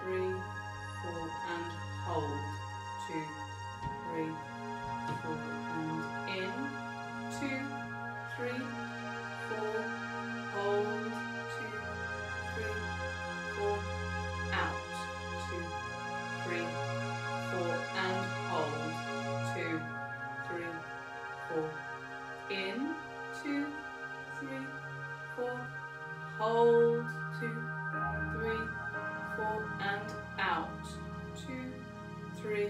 3, 4, and hold. 2, 3, 4, and in. 2, 3, 4, hold. 2, 3, 4, out. 2, 3, 4, and hold. 2, 3, 4, in. 2, 3, 4, hold. 2, 3, 4, and out. 2, 3,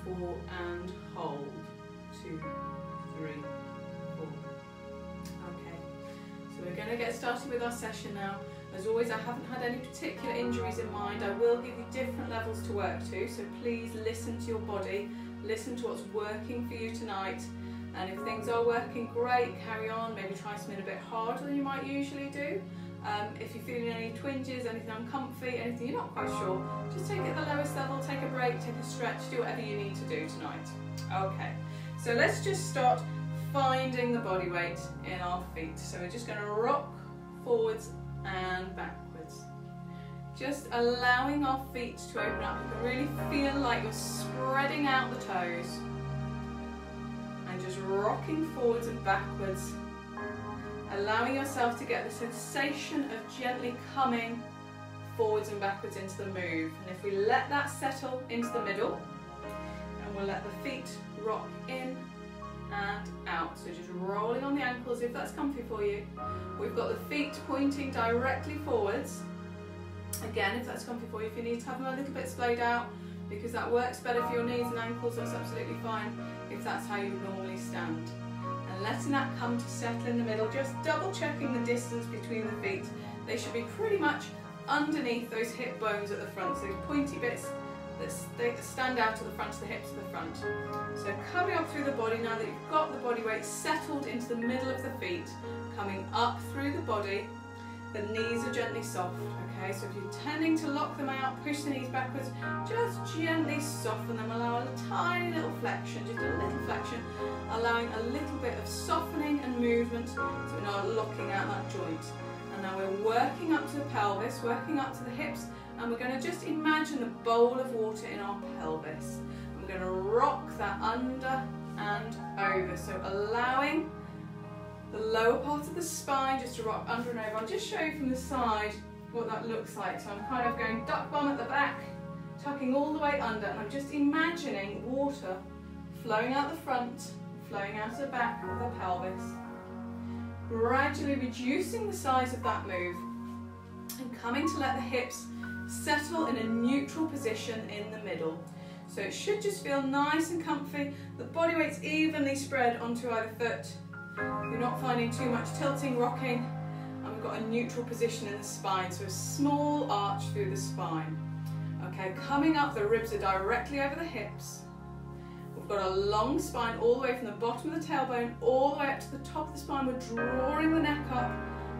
4, and hold. 2, 3, 4. Okay, so we're going to get started with our session now. As always, I haven't had any particular injuries in mind. I will give you different levels to work to, so please listen to your body, listen to what's working for you tonight, and if things are working great, carry on. Maybe try something a bit harder than you might usually do. If you're feeling any twinges, anything uncomfy, anything you're not quite sure, just take it at the lowest level, take a break, take a stretch, do whatever you need to do tonight. Okay, so let's just start finding the body weight in our feet. So we're just going to rock forwards and backwards. Just allowing our feet to open up. You can really feel like you're spreading out the toes. And just rocking forwards and backwards. Allowing yourself to get the sensation of gently coming forwards and backwards into the move. And if we let that settle into the middle, and we'll let the feet rock in and out. So just rolling on the ankles if that's comfy for you. We've got the feet pointing directly forwards. Again, if that's comfy for you, if you need to have them a little bit splayed out, because that works better for your knees and ankles, that's absolutely fine if that's how you normally stand. And letting that come to settle in the middle, just double checking the distance between the feet. They should be pretty much underneath those hip bones at the front, so those pointy bits that stand out at the front of the hips at the front. So coming up through the body, now that you've got the body weight settled into the middle of the feet, coming up through the body, the knees are gently soft, okay? So if you're tending to lock them out, push the knees backwards, just gently soften them, allow a tiny little flexion, just a little flexion, allowing a little bit of softening and movement, so we're not locking out that joint. And now we're working up to the pelvis, working up to the hips, and we're going to just imagine the bowl of water in our pelvis. And we're going to rock that under and over, so allowing the lower part of the spine just to rock under and over. I'll just show you from the side what that looks like. So I'm kind of going duck bum at the back, tucking all the way under, and I'm just imagining water flowing out the front, flowing out the back of the pelvis, gradually reducing the size of that move and coming to let the hips settle in a neutral position in the middle. So it should just feel nice and comfy. The body weight's evenly spread onto either foot. You're not finding too much tilting, rocking, and we've got a neutral position in the spine, so a small arch through the spine. Okay, coming up, the ribs are directly over the hips. We've got a long spine all the way from the bottom of the tailbone all the way up to the top of the spine. We're drawing the neck up.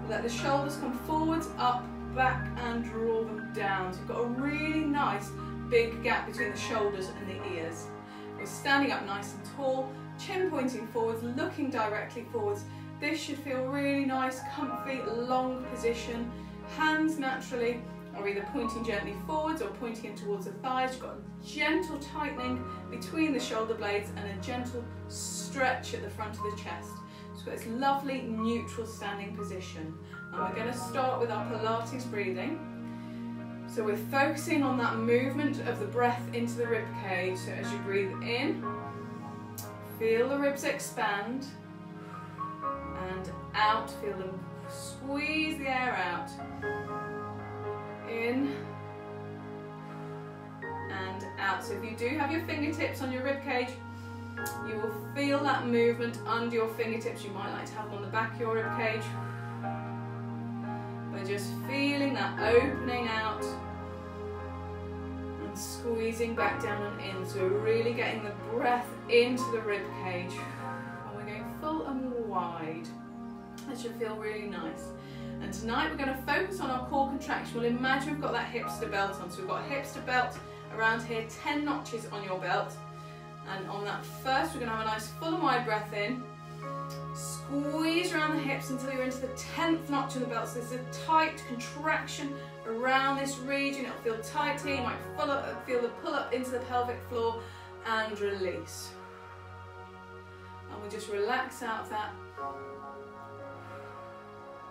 Let the shoulders come forwards, up, back, and draw them down. So you've got a really nice big gap between the shoulders and the ears. We're standing up nice and tall, chin pointing forwards, looking directly forwards. This should feel really nice, comfy, long position. Hands naturally are either pointing gently forwards or pointing in towards the thighs. You've got a gentle tightening between the shoulder blades and a gentle stretch at the front of the chest. So we've got this lovely neutral standing position. And we're going to start with our Pilates breathing. So we're focusing on that movement of the breath into the rib cage. So as you breathe in, feel the ribs expand, and out, feel them squeeze the air out. In and out. So if you do have your fingertips on your rib cage, you will feel that movement under your fingertips. You might like to have them on the back of your rib cage. But just feeling that opening out and squeezing back down and in. So we're really getting the breath into the rib cage. And we're going full and wide. That should feel really nice. And tonight we're going to focus on our core contraction. We'll imagine we've got that hipster belt on. So we've got a hipster belt around here, 10 notches on your belt. And on that first, we're going to have a nice full and wide breath in. Squeeze around the hips until you're into the 10th notch of the belt. So there's a tight contraction around this region. It'll feel tight here. You might feel the pull up into the pelvic floor and release. And we'll just relax out of that.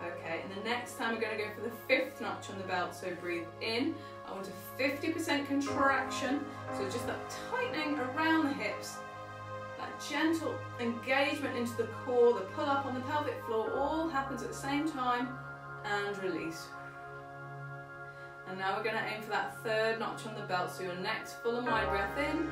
Okay, and the next time we're going to go for the 5th notch on the belt. So breathe in. I want a 50% contraction. So just that tightening around the hips. That gentle engagement into the core, the pull up on the pelvic floor, all happens at the same time, and release. And now we're going to aim for that 3rd notch on the belt. So your next full and wide breath in.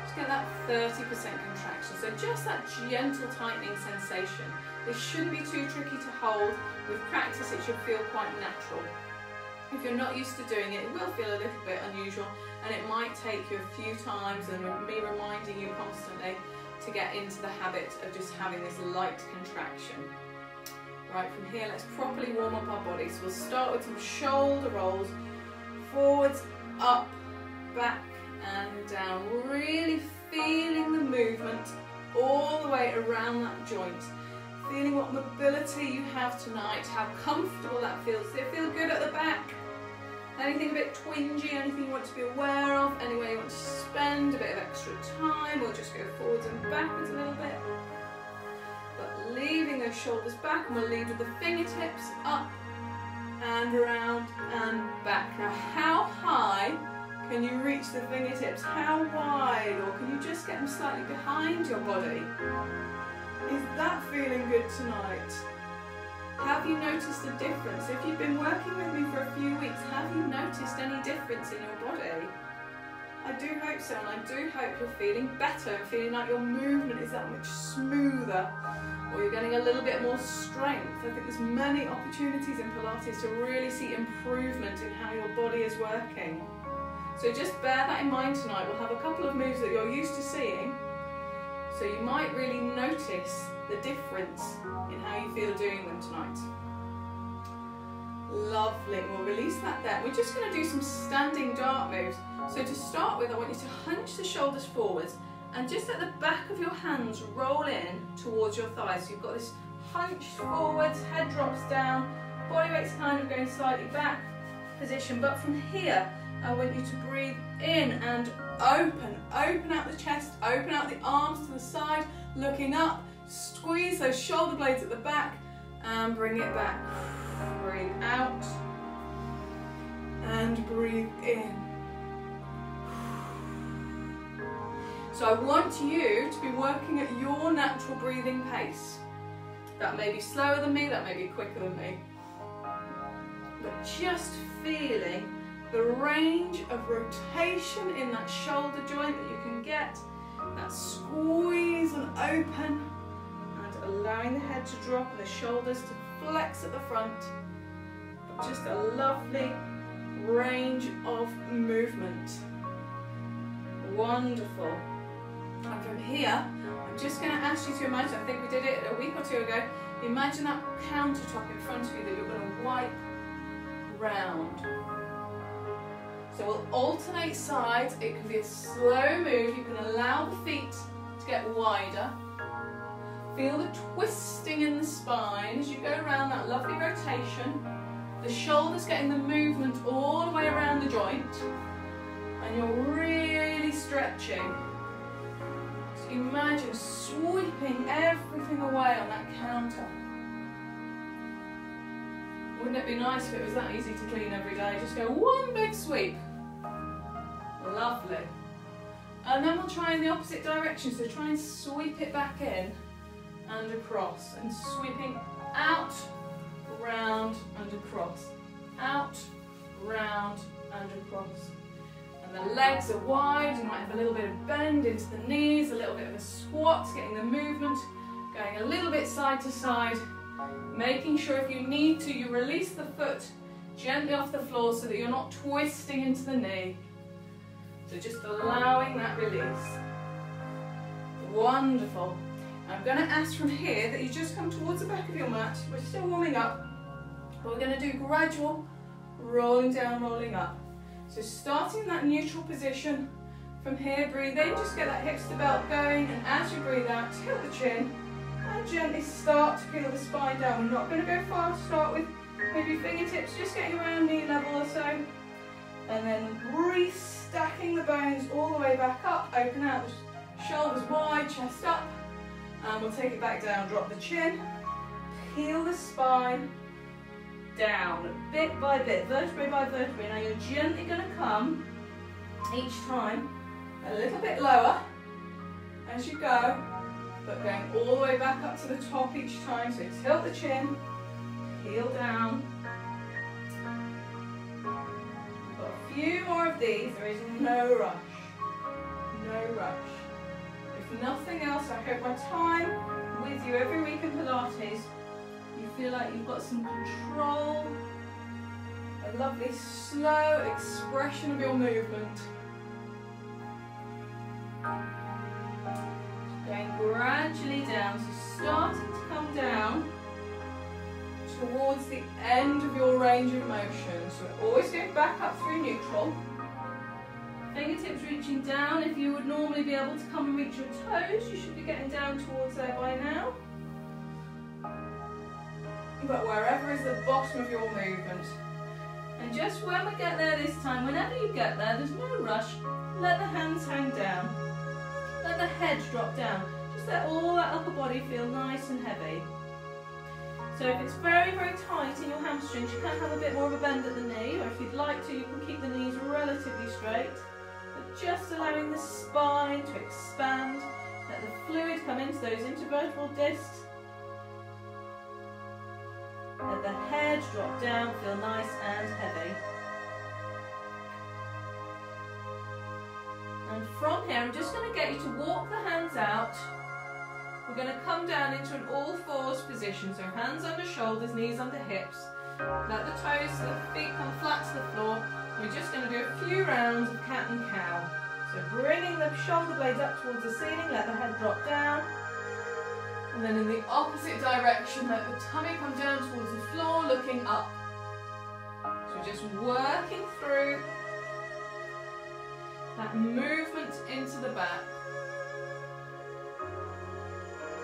Just get that 30% contraction. So just that gentle tightening sensation. This shouldn't be too tricky to hold. With practice it should feel quite natural. If you're not used to doing it, it will feel a little bit unusual, and it might take you a few times and me reminding you constantly to get into the habit of just having this light contraction. Right, from here let's properly warm up our body. So we'll start with some shoulder rolls, forwards, up, back and down, really feeling the movement all the way around that joint. Feeling what mobility you have tonight, how comfortable that feels. Does it feel good at the back? Anything a bit twingy, anything you want to be aware of, anywhere you want to spend a bit of extra time, or just go forwards and backwards a little bit. But leaving those shoulders back, and we'll lead with the fingertips up and around and back. Now how high can you reach the fingertips? How wide? Or can you just get them slightly behind your body? Is that feeling good tonight? Have you noticed a difference? If you've been working with me for a few weeks, have you noticed any difference in your body? I do hope so, and I do hope you're feeling better and feeling like your movement is that much smoother, or you're getting a little bit more strength. I think there's many opportunities in Pilates to really see improvement in how your body is working. So just bear that in mind tonight. We'll have a couple of moves that you're used to seeing, so you might really notice the difference in how you feel doing them tonight. Lovely. We'll release that there. We're just going to do some standing dart moves. So to start with, I want you to hunch the shoulders forwards and just let the back of your hands roll in towards your thighs. So you've got this hunched forwards, head drops down, body weight's kind of going slightly back position. But from here, I want you to breathe in and open out the chest, open out the arms to the side, looking up, squeeze those shoulder blades at the back and bring it back. Breathe out and breathe in. So I want you to be working at your natural breathing pace. That may be slower than me, that may be quicker than me. But just feeling the range of rotation in that shoulder joint that you can get, that squeeze and open, and allowing the head to drop and the shoulders to flex at the front. But just a lovely range of movement. Wonderful. And from here, I'm just going to ask you to imagine, I think we did it a week or two ago, imagine that countertop in front of you that you're going to wipe round. So we'll alternate sides. It can be a slow move. You can allow the feet to get wider. Feel the twisting in the spine as you go around that lovely rotation. The shoulders getting the movement all the way around the joint. And you're really stretching. So imagine sweeping everything away on that counter. Wouldn't it be nice if it was that easy to clean every day? Just go one big sweep. Lovely. And then we'll try in the opposite direction. So try and sweep it back in and across. And sweeping out, round and across. Out, round and across. And the legs are wide. You might have a little bit of bend into the knees, a little bit of a squat, getting the movement, going a little bit side to side. Making sure if you need to, you release the foot gently off the floor so that you're not twisting into the knee. So just allowing that release. Wonderful. I'm going to ask from here that you just come towards the back of your mat. We're still warming up. But we're going to do gradual rolling down, rolling up. So starting in that neutral position. From here, breathe in, just get that hips to belt going. And as you breathe out, tilt the chin. And gently start to peel the spine down. We're not going to go far. Start with Maybe fingertips just getting around knee level or so. And then restacking the bones all the way back up. Open out the shoulders wide, chest up. And we'll take it back down. Drop the chin. Peel the spine down, bit by bit, vertebrae by vertebrae. Now you're gently going to come each time a little bit lower as you go, but going all the way back up to the top each time. So tilt the chin, peel down. Got a few more of these. There is no rush. No rush. If nothing else, I hope my time with you every week in Pilates, you feel like you've got some control, a lovely slow expression of your movement. Going gradually down, so starting to come down towards the end of your range of motion. So we're always going back up through neutral. Fingertips reaching down. If you would normally be able to come and reach your toes, you should be getting down towards there by now. But wherever is the bottom of your movement. And just when we get there this time, whenever you get there, there's no rush, let the hands hang down. Let the head drop down. Just let all that upper body feel nice and heavy. So if it's very, very tight in your hamstrings, you can have a bit more of a bend at the knee, or if you'd like to, you can keep the knees relatively straight. But just allowing the spine to expand, let the fluid come into those intervertebral discs. Let the head drop down, feel nice and heavy. And from here, I'm just going to get you to walk the hands out. We're going to come down into an all fours position. So hands under shoulders, knees under hips. Let the toes, the feet come flat to the floor. We're just going to do a few rounds of cat and cow. So bringing the shoulder blades up towards the ceiling, let the head drop down. And then in the opposite direction, let the tummy come down towards the floor, looking up. So we're just working through that movement into the back.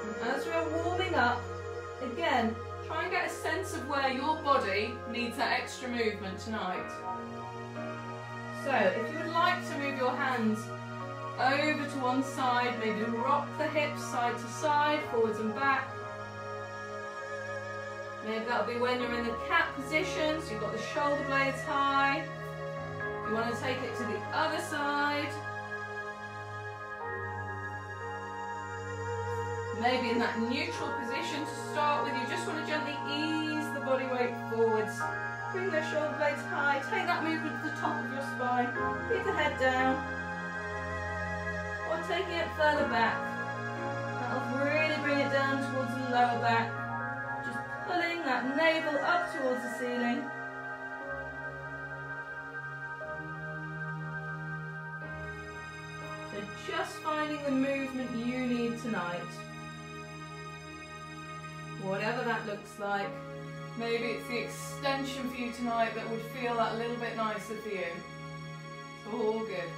And as we're warming up, again, try and get a sense of where your body needs that extra movement tonight. So if you would like to move your hands over to one side, maybe rock the hips side to side, forwards and back. Maybe that'll be when you're in the cat position, so you've got the shoulder blades high. You want to take it to the other side. Maybe in that neutral position to start with, you just want to gently ease the body weight forwards. Bring those shoulder blades high, take that movement to the top of your spine, keep the head down. Or taking it further back. That'll really bring it down towards the lower back. Just pulling that navel up towards the ceiling. So just finding the movement you need tonight. Whatever that looks like. Maybe it's the extension for you tonight that would feel that little bit nicer for you. It's all good.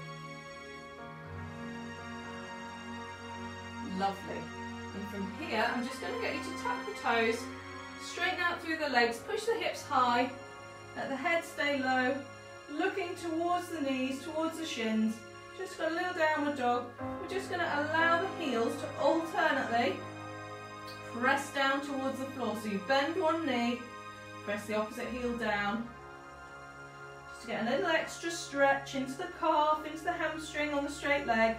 Lovely. And from here, I'm just going to get you to tuck the toes, straighten out through the legs, push the hips high, let the head stay low, looking towards the knees, towards the shins. Just got a little downward dog. We're just going to allow the heels to alternately press down towards the floor. So you bend one knee, press the opposite heel down. Just to get a little extra stretch into the calf, into the hamstring on the straight leg.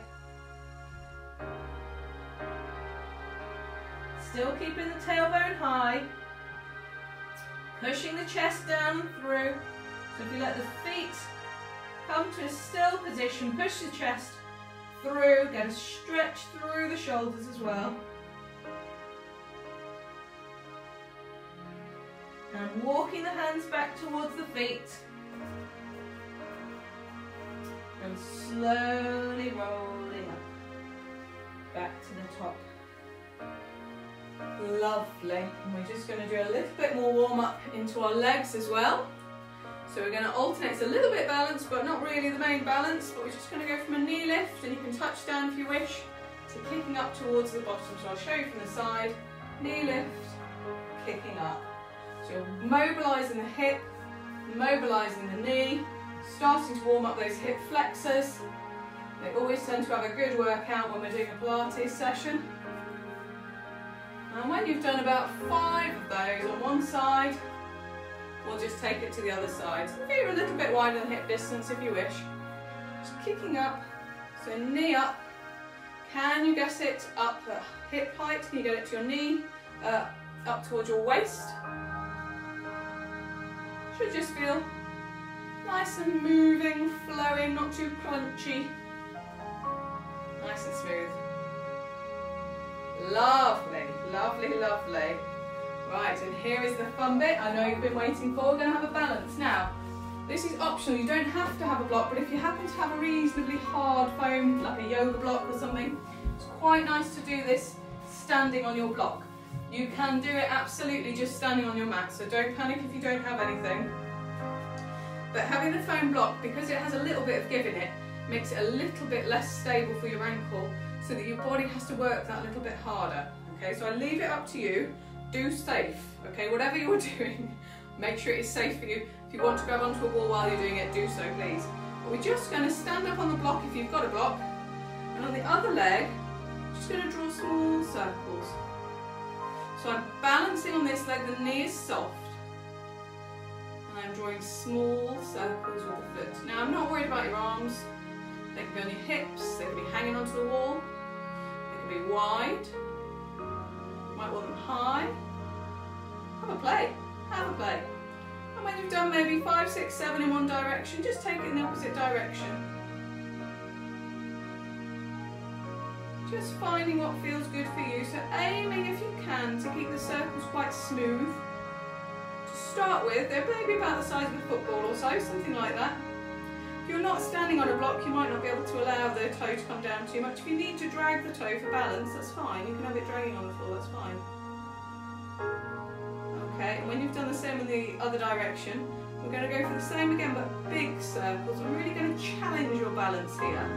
Still keeping the tailbone high. Pushing the chest down and through. So if you let the feet come to a still position, push the chest through, get a stretch through the shoulders as well. And walking the hands back towards the feet. And slowly rolling up. Back to the top. Lovely. And we're just going to do a little bit more warm up into our legs as well. So we're going to alternate. It's a little bit balanced, but not really the main balance. But we're just going to go from a knee lift, and you can touch down if you wish, to kicking up towards the bottom. So I'll show you from the side. Knee lift, kicking up. So you're mobilising the hip, mobilising the knee, starting to warm up those hip flexors. They always tend to have a good workout when we're doing a Pilates session. And when you've done about 5 of those on one side, we'll just take it to the other side. So feet are a little bit wider than hip distance if you wish. Just kicking up, so knee up. Can you get it up at hip height? Can you get it to your knee, up towards your waist? Should just feel nice and moving, flowing, not too crunchy. Nice and smooth. Lovely, lovely, lovely. Right, and here is the fun bit I know you've been waiting for. We're going to have a balance. Now, this is optional. You don't have to have a block, but if you happen to have a reasonably hard foam, like a yoga block or something, it's quite nice to do this standing on your block. You can do it absolutely just standing on your mat, so don't panic if you don't have anything. But having the foam block, because it has a little bit of give in it, makes it a little bit less stable for your ankle, so that your body has to work that little bit harder. Okay, so I leave it up to you. Do safe, okay? Whatever you're doing, make sure it is safe for you. If you want to grab onto a wall while you're doing it, do so, please. But we're just going to stand up on the block if you've got a block, and on the other leg, just going to draw small circles. So I'm balancing on this leg, the knee is soft, and I'm drawing small circles with the foot. Now, I'm not worried about your arms. They can be on your hips, they can be hanging onto the wall, they can be wide, you might want them high. Have a play, have a play. And when you've done maybe 5, 6, 7 in one direction, just take it in the opposite direction. Just finding what feels good for you. So aiming, if you can, to keep the circles quite smooth. To start with, they're maybe about the size of a football or so, something like that. If you're not standing on a block, you might not be able to allow the toe to come down too much. If you need to drag the toe for balance, that's fine. You can have it dragging on the floor, that's fine. Okay, and when you've done the same in the other direction, we're going to go for the same again, but big circles. I'm really going to challenge your balance here.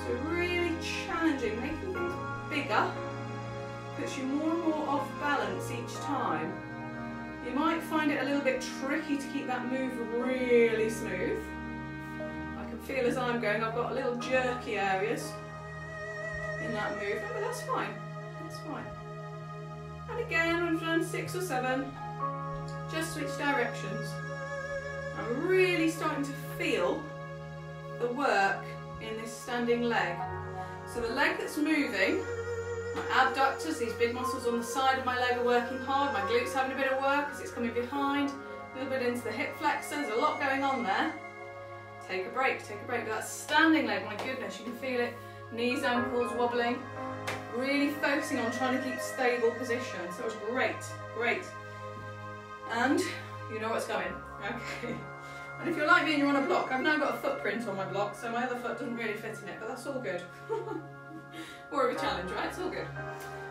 So really challenging, making things bigger, puts you more and more off balance each time. You might find it a little bit tricky to keep that move really smooth. I can feel as I'm going, I've got little jerky areas in that movement, but that's fine, that's fine. And again, we've done 6 or 7, just switch directions. I'm really starting to feel the work in this standing leg. So the leg that's moving, my abductors, these big muscles on the side of my leg are working hard, my glutes having a bit of work as it's coming behind, a little bit into the hip flexors, a lot going on there. Take a break, but that standing leg, my goodness, you can feel it, knees, ankles wobbling, really focusing on trying to keep stable position. So it was great, great. And you know what's coming, okay. And if you're like me and you're on a block, I've now got a footprint on my block, so my other foot doesn't really fit in it, but that's all good. More of a challenge, right? It's all good.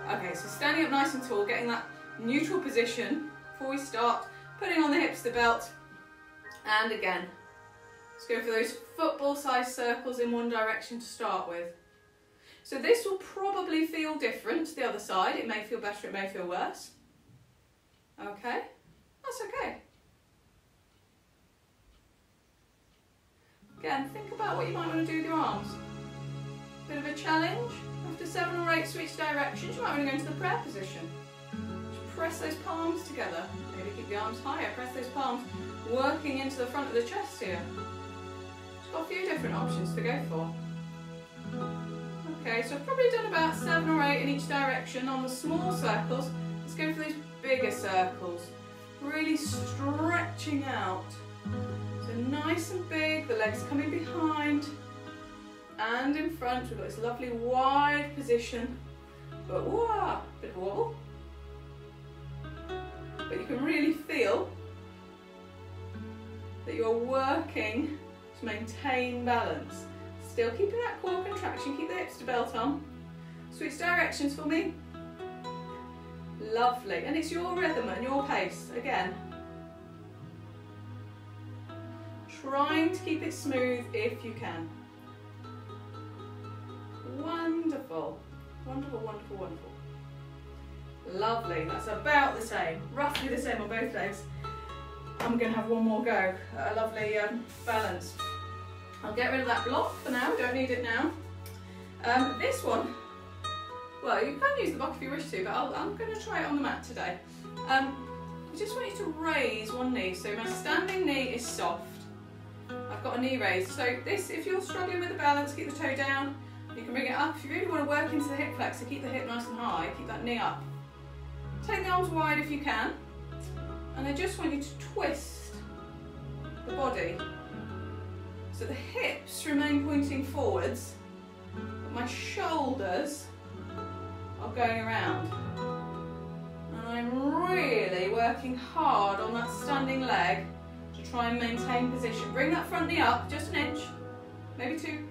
Okay, so standing up nice and tall, getting that neutral position before we start, putting on the hips, the belt, and again, let's go for those football-sized circles in one direction to start with. So this will probably feel different to the other side. It may feel better, it may feel worse. Okay, that's okay. Again, think about what you might want to do with your arms. Bit of a challenge. After 7 or 8 switch directions, you might want to go into the prayer position. Just press those palms together. Maybe keep the arms higher. Press those palms, working into the front of the chest here. Just got a few different options to go for. Okay, so I've probably done about 7 or 8 in each direction. On the small circles, let's go for these bigger circles. Really stretching out. So nice and big, the legs coming behind and in front. We've got this lovely wide position, but whoa, bit of a wobble. But you can really feel that you're working to maintain balance. Still keeping that core contraction, keep the hips to belt on. Switch directions for me. Lovely, and it's your rhythm and your pace, again. Trying to keep it smooth if you can. Wonderful, wonderful, wonderful, wonderful. Lovely, that's about the same, roughly the same on both legs. I'm going to have one more go at a lovely balance. I'll get rid of that block for now, don't need it now. This one, well, you can use the block if you wish to, but I'm going to try it on the mat today. I just want you to raise one knee, so my standing knee is soft. I've got a knee raised, so this, if you're struggling with the balance, keep the toe down, you can bring it up. If you really want to work into the hip flexor, keep the hip nice and high, keep that knee up. Take the arms wide if you can, and I just want you to twist the body so the hips remain pointing forwards, but my shoulders are going around. And I'm really working hard on that standing leg to try and maintain position. Bring that front knee up just an inch, maybe two.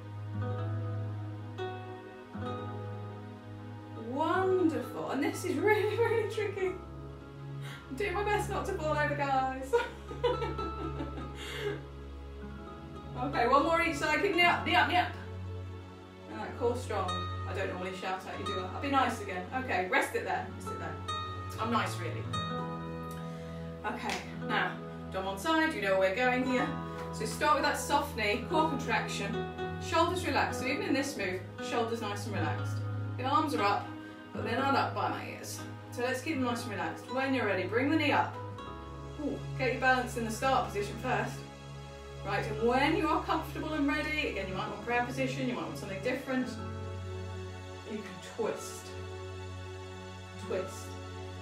Wonderful, and this is really, really tricky. I'm doing my best not to fall over, guys. Okay, one more each side, keep knee up, knee up, knee up. And that core strong. I don't normally shout at you, do I? I'll be nice again. Okay, rest it there, rest it there. I'm nice, really. Okay, now, on one side, you know where we're going here. So start with that soft knee, core contraction, shoulders relaxed. So even in this move, shoulders nice and relaxed. The arms are up, but they're not up by my ears. So let's keep them nice and relaxed. When you're ready, bring the knee up. Ooh, get your balance in the start position first. Right, and when you are comfortable and ready, again, you might want prayer position, you might want something different, you can twist. Twist.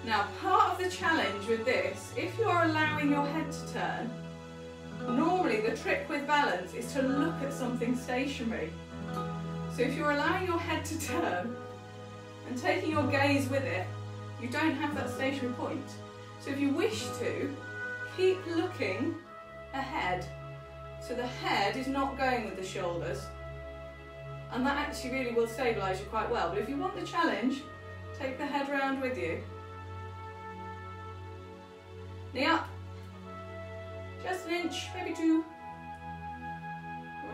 Now, part of the challenge with this, if you are allowing your head to turn, normally the trick with balance is to look at something stationary. So if you're allowing your head to turn and taking your gaze with it, you don't have that stationary point. So if you wish to, keep looking ahead. So the head is not going with the shoulders. And that actually really will stabilise you quite well. But if you want the challenge, take the head round with you. Knee up. Just an inch, maybe two.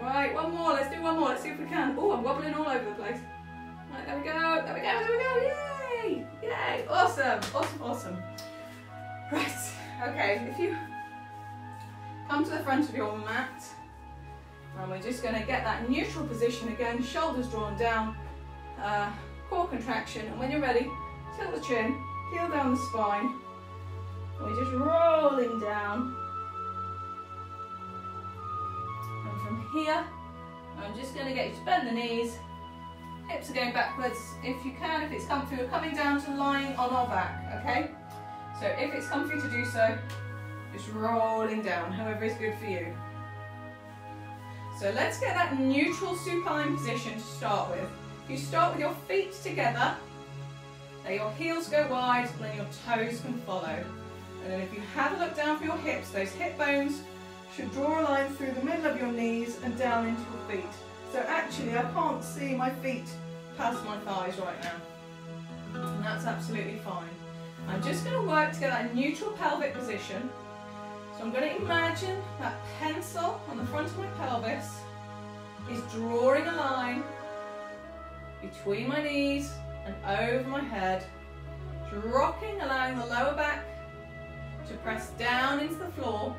Right, one more, let's do one more, let's see if we can. Oh, I'm wobbling all over the place. Right, there we go, there we go, there we go, yay! Yay, awesome, awesome, awesome. Right, okay, if you come to the front of your mat, and we're just going to get that neutral position again, shoulders drawn down, core contraction, and when you're ready, tilt the chin, peel down the spine, and we're just rolling down. And from here, I'm just going to get you to bend the knees, hips are going backwards, if you can, if it's comfy, we're coming down to lying on our back, okay? So if it's comfy to do so, just rolling down, however is good for you. So let's get that neutral supine position to start with. You start with your feet together, let your heels go wide, and then your toes can follow. And then if you have a look down for your hips, those hip bones should draw a line through the middle of your knees and down into your feet. So actually I can't see my feet past my thighs right now. And that's absolutely fine. I'm just going to work to get that neutral pelvic position. So I'm going to imagine that pencil on the front of my pelvis is drawing a line between my knees and over my head, rocking, allowing the lower back to press down into the floor,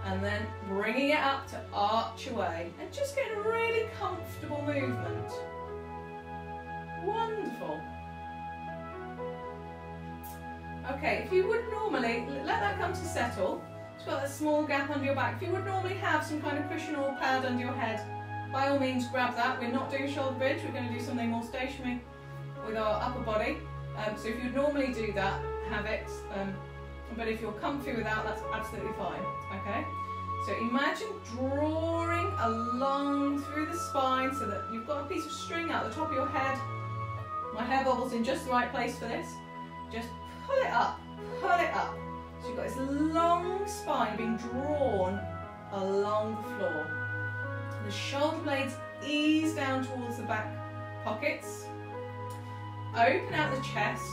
and then bringing it up to arch away, and just getting a really comfortable movement. Wonderful. Okay, if you would normally, let that come to settle. Just got that small gap under your back. If you would normally have some kind of cushion or pad under your head, by all means grab that. We're not doing shoulder bridge, we're going to do something more stationary with our upper body. So if you'd normally do that, have it. But if you're comfy without, that's absolutely fine, okay? So imagine drawing along through the spine so that you've got a piece of string out the top of your head. My hair bobble's in just the right place for this. Just pull it up, pull it up. So you've got this long spine being drawn along the floor. The shoulder blades ease down towards the back pockets. Open out the chest.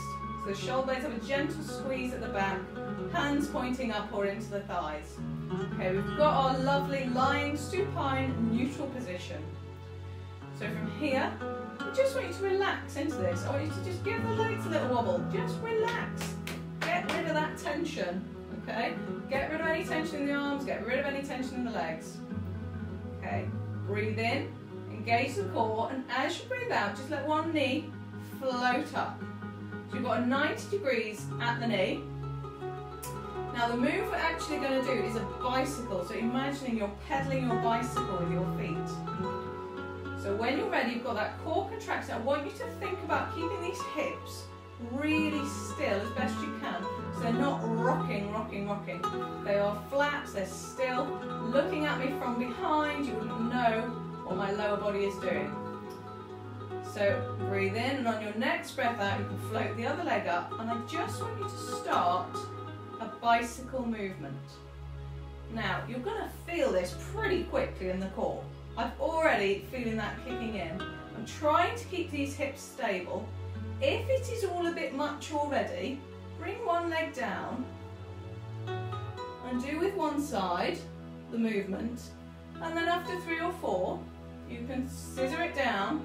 So the shoulder blades have a gentle squeeze at the back, hands pointing up or into the thighs. Okay, we've got our lovely lying supine neutral position. So from here, I just want you to relax into this. I want you to just give the legs a little wobble. Just relax. Get rid of that tension, okay? Get rid of any tension in the arms, get rid of any tension in the legs. Okay, breathe in, engage the core, and as you breathe out, just let one knee float up. So you've got a 90 degrees at the knee. Now the move we're actually going to do is a bicycle. So imagining you're pedaling your bicycle with your feet. So when you're ready, you've got that core contraction. I want you to think about keeping these hips really still as best you can. So they're not rocking. They are flat, they're still. Looking at me from behind, you wouldn't know what my lower body is doing. So breathe in, and on your next breath out, you can float the other leg up. And I just want you to start a bicycle movement. Now, you're going to feel this pretty quickly in the core. I'm already feeling that kicking in. I'm trying to keep these hips stable. If it is all a bit much already, bring one leg down and do with one side the movement, and then after 3 or 4 you can scissor it down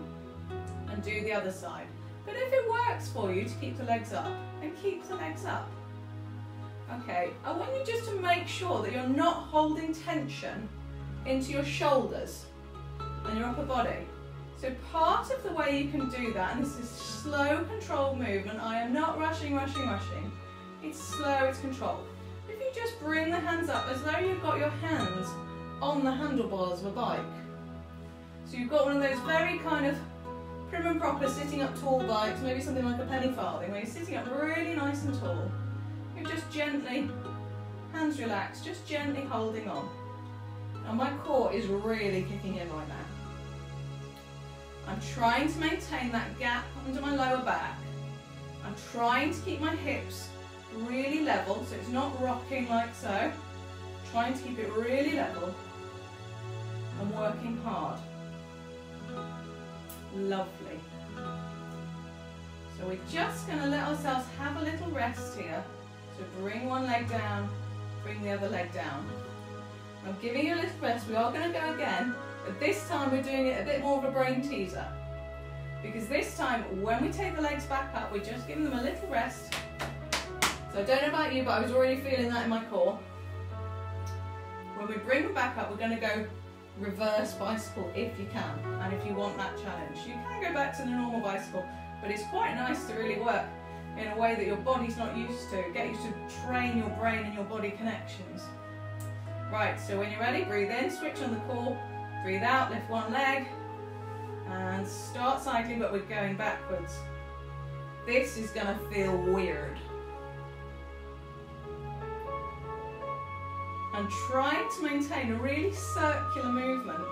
and do the other side. But if it works for you to keep the legs up, then keep the legs up. Okay, I want you just to make sure that you're not holding tension into your shoulders and your upper body. So part of the way you can do that, and this is slow, controlled movement, I am not rushing. It's slow, it's controlled. If you just bring the hands up as though you've got your hands on the handlebars of a bike. So you've got one of those very kind of prim and proper sitting up tall bikes, maybe something like a penny farthing, where you're sitting up really nice and tall. You're just gently, hands relaxed, just gently holding on. Now my core is really kicking in right now. I'm trying to maintain that gap under my lower back. I'm trying to keep my hips really level, so it's not rocking like so. Trying to keep it really level and working hard. Lovely. So we're just going to let ourselves have a little rest here. So bring one leg down, bring the other leg down. I'm giving you a little rest. We are going to go again. But this time we're doing it a bit more of a brain teaser. Because this time, when we take the legs back up, we're just giving them a little rest. So I don't know about you, but I was already feeling that in my core. When we bring them back up, we're going to go reverse bicycle if you can. And if you want that challenge. You can go back to the normal bicycle, but it's quite nice to really work in a way that your body's not used to. Get you to train your brain and your body connections. Right, so when you're ready, breathe in, switch on the core. Breathe out, lift one leg, and start cycling, but we're going backwards. This is going to feel weird. I'm trying to maintain a really circular movement.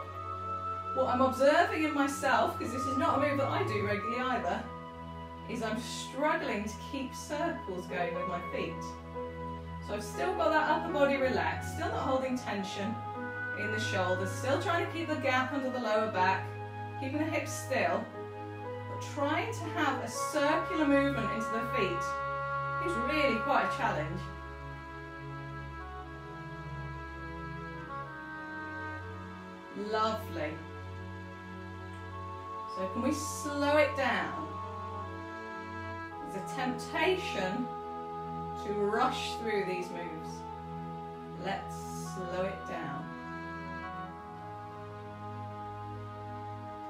What I'm observing in myself, because this is not a move that I do regularly either, is I'm struggling to keep circles going with my feet. So I've still got that upper body relaxed, still not holding tension in the shoulders, still trying to keep the gap under the lower back, keeping the hips still, but trying to have a circular movement into the feet is really quite a challenge. Lovely. So can we slow it down? There's a temptation to rush through these moves. Let's slow it down.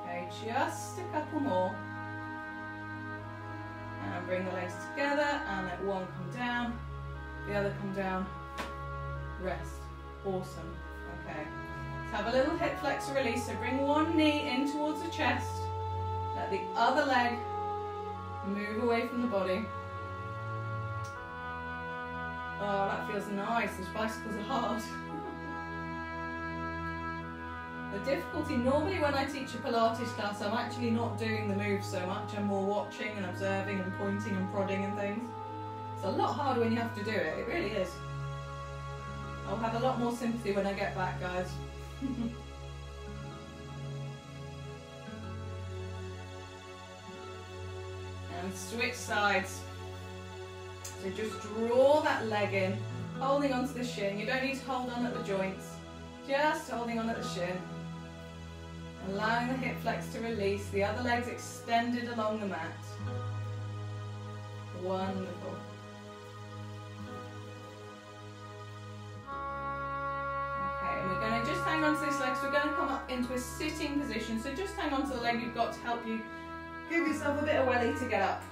Okay, just a couple more. And bring the legs together and let one come down, the other come down, rest. Awesome. Okay. Let's have a little hip flexor release. So bring one knee in towards the chest. Let the other leg move away from the body. Oh, that feels nice. Those bicycles are hard. The difficulty, normally when I teach a Pilates class, I'm actually not doing the moves so much. I'm more watching and observing and pointing and prodding and things. It's a lot harder when you have to do it. It really is. I'll have a lot more sympathy when I get back, guys. And switch sides. So just draw that leg in, holding onto the shin. You don't need to hold on at the joints, just holding on at the shin. Allowing the hip flex to release, the other leg's extended along the mat. Wonderful. Okay, and we're going to just hang on to this leg, so we're going to come up into a sitting position. So just hang on to the leg you've got to help you give yourself a bit of welly to get up.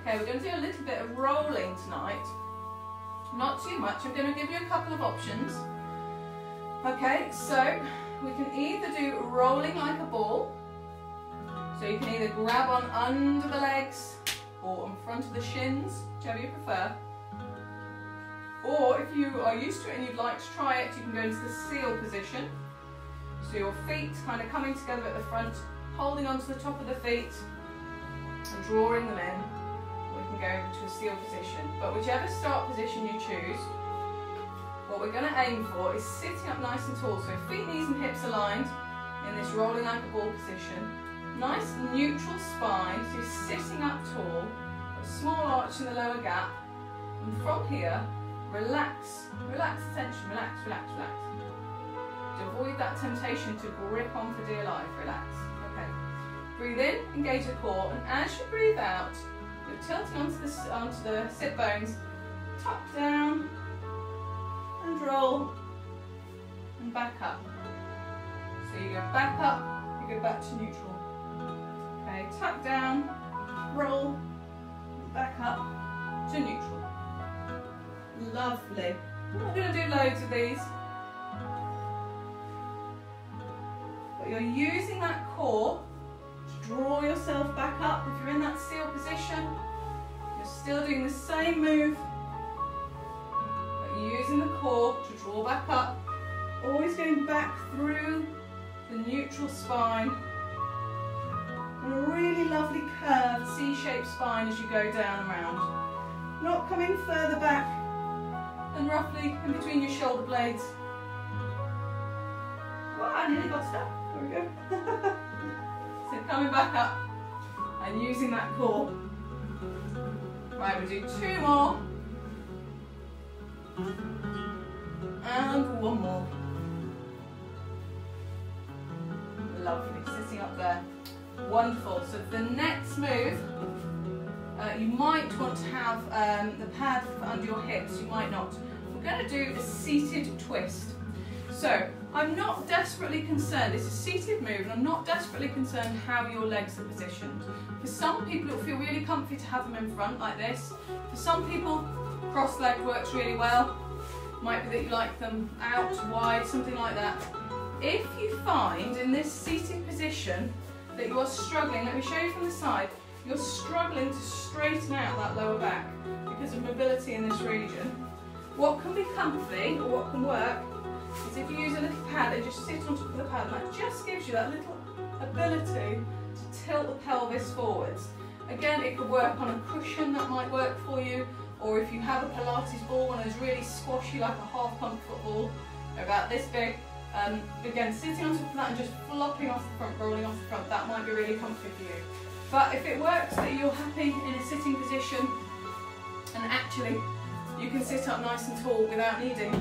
Okay, we're going to do a little bit of rolling tonight. Not too much, I'm going to give you a couple of options. Okay, so we can either do rolling like a ball. So you can either grab on under the legs or in front of the shins, whichever you prefer. Or if you are used to it and you'd like to try it, you can go into the seal position. So your feet kind of coming together at the front, holding onto the top of the feet and drawing them in. We can go into a seal position. But whichever start position you choose, what we're going to aim for is sitting up nice and tall. So feet, knees and hips aligned in this rolling like a ball position. Nice neutral spine, so you're sitting up tall, a small arch in the lower gap. And from here, relax, relax the tension, relax, relax, relax. To avoid that temptation to grip on for dear life, relax. Okay. Breathe in, engage the core, and as you breathe out, you're tilting onto the sit bones, tuck down, and roll, and back up. So you go back up, you go back to neutral. Okay, tuck down, roll, back up to neutral. Lovely. I'm not going to do loads of these. But you're using that core to draw yourself back up. If you're in that seal position, you're still doing the same move. But you're using the core to draw back up. Always going back through the neutral spine. And a really lovely curved C-shaped spine as you go down and round. Not coming further back than roughly in between your shoulder blades. Wow, I nearly got stuck. There we go. So coming back up and using that core. Right, we'll do two more. And one more. Lovely, sitting up there. Wonderful. So the next move, you might want to have the pad under your hips, you might not. We're going to do a seated twist. So I'm not desperately concerned, it's a seated move, and I'm not desperately concerned how your legs are positioned. For some people it will feel really comfy to have them in front like this. For some people, cross-legged works really well. Might be that you like them out, wide, something like that. If you find in this seated position that you are struggling, let me show you from the side, you're struggling to straighten out that lower back because of mobility in this region. What can be comfy, or what can work, is if you use a little pad and just sit on top of the pad, and that just gives you that little ability to tilt the pelvis forwards. Again, it could work on a cushion, that might work for you, or if you have a Pilates ball, one of those really squashy, like a half-pump football, they're about this big. Again, sitting on top of that and just flopping off the front, rolling off the front, that might be really comfy for you. But if it works that you're happy in a sitting position, and actually you can sit up nice and tall without needing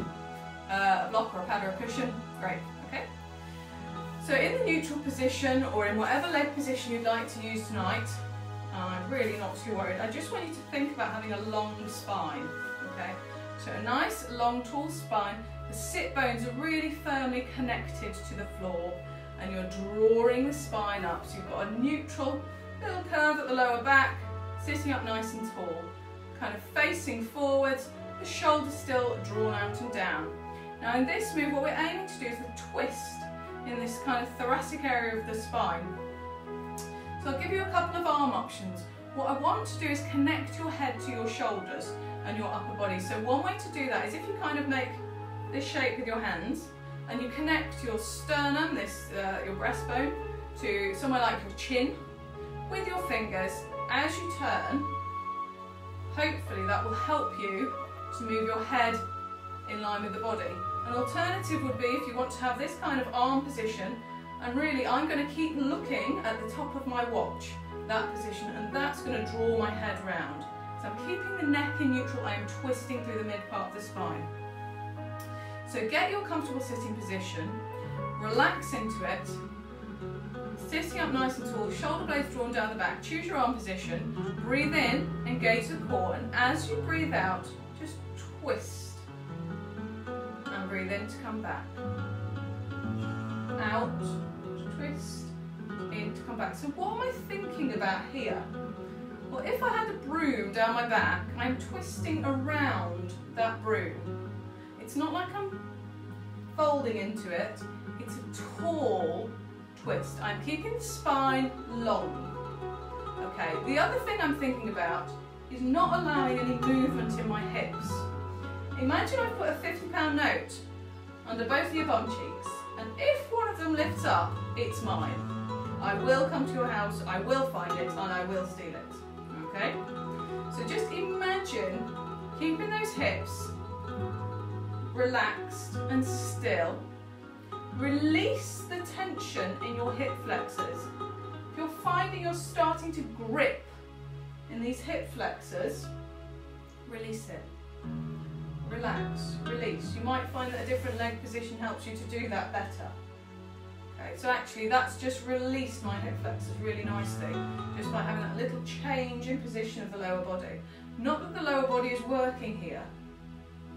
a block or a pad or a cushion, great, okay? So in the neutral position, or in whatever leg position you'd like to use tonight, I'm really not too worried. I just want you to think about having a long spine, okay? So a nice, long, tall spine. The sit bones are really firmly connected to the floor, and you're drawing the spine up. So you've got a neutral little curve at the lower back, sitting up nice and tall, kind of facing forwards, the shoulders still drawn out and down. Now in this move, what we're aiming to do is a twist in this kind of thoracic area of the spine. So I'll give you a couple of arm options. What I want to do is connect your head to your shoulders and your upper body. So one way to do that is if you kind of make this shape with your hands, and you connect your sternum, your breastbone, to somewhere like your chin with your fingers. As you turn, hopefully that will help you to move your head in line with the body. An alternative would be if you want to have this kind of arm position, and really I'm going to keep looking at the top of my watch, that position, and that's going to draw my head round. So I'm keeping the neck in neutral, I am twisting through the mid part of the spine. So get your comfortable sitting position, relax into it, Sitting up nice and tall, shoulder blades drawn down the back. Choose your arm position. Breathe in, engage the core, and as you breathe out, just twist. And breathe in to come back. Out, twist, in to come back. So what am I thinking about here? Well, if I had a broom down my back, I'm twisting around that broom. It's not like I'm folding into it. It's a tall twist. I'm keeping the spine long. Okay, the other thing I'm thinking about is not allowing any movement in my hips. Imagine I've put a £50 note under both of your bum cheeks, and if one of them lifts up, it's mine. I will come to your house, I will find it, and I will steal it. Okay? So just imagine keeping those hips relaxed and still. Release the tension in your hip flexors. If you're finding you're starting to grip in these hip flexors, release it. Relax, release. You might find that a different leg position helps you to do that better. Okay, so actually that's just released my hip flexors really nicely, just by having that little change in position of the lower body. Not that the lower body is working here.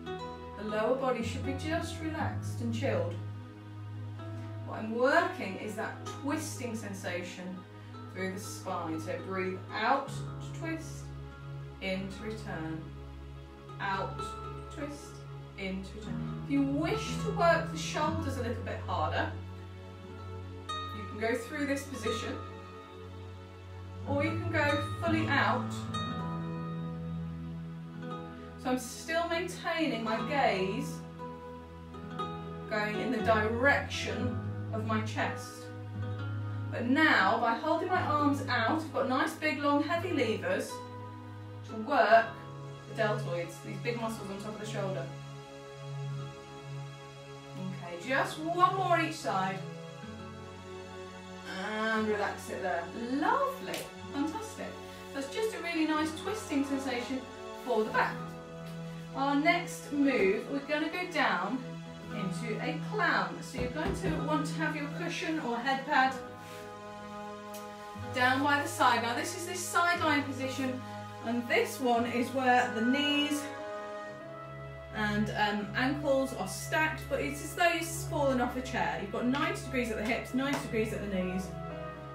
The lower body should be just relaxed and chilled. What I'm working is that twisting sensation through the spine. So breathe out to twist, in to return. Out, twist, in to return. If you wish to work the shoulders a little bit harder, you can go through this position, or you can go fully out. So I'm still maintaining my gaze going in the direction of my chest. But now, by holding my arms out, I've got nice big long heavy levers to work the deltoids, these big muscles on top of the shoulder. Okay, just one more each side. And relax it there. Lovely, fantastic. That's just a really nice twisting sensation for the back. Our next move, we're going to go down into a clown. So you're going to want to have your cushion or head pad down by the side. Now this is this sideline position, and this one is where the knees and ankles are stacked, but it's as though you've fallen off a chair. You've got 90 degrees at the hips, 90 degrees at the knees.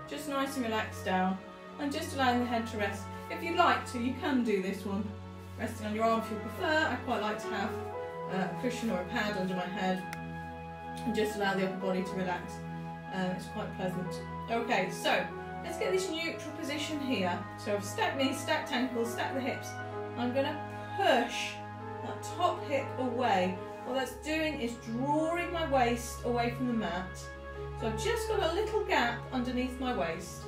Just nice and relaxed down, and just allowing the head to rest. If you'd like to, you can do this one resting on your arm if you prefer. I quite like to have a cushion or a pad under my head and just allow the upper body to relax. It's quite pleasant. Okay, so let's get this neutral position here. So I've stacked knees, stacked ankles, stacked the hips. I'm going to push that top hip away. What that's doing is drawing my waist away from the mat. So I've just got a little gap underneath my waist.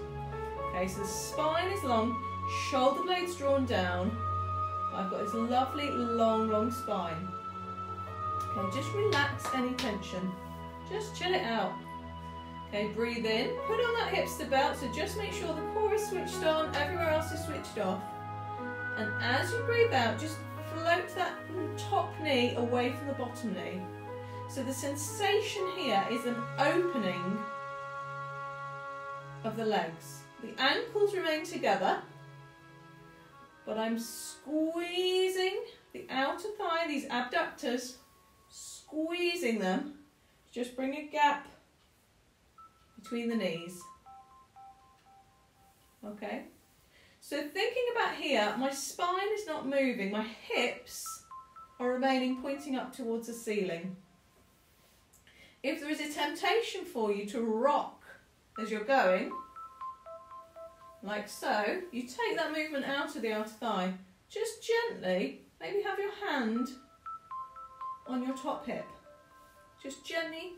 Okay, so the spine is long, shoulder blades drawn down. I've got this lovely long spine. Okay, just relax any tension. Just chill it out. Okay, breathe in, put on that hipster belt, so just make sure the core is switched on, everywhere else is switched off. And as you breathe out, just float that top knee away from the bottom knee. So the sensation here is an opening of the legs. The ankles remain together, but I'm squeezing the outer thigh, these abductors, squeezing them to just bring a gap between the knees. Okay, so thinking about here, my spine is not moving, my hips are remaining pointing up towards the ceiling. If there is a temptation for you to rock as you're going, like so, you take that movement out of the outer thigh, just gently, maybe have your hand on your top hip, just gently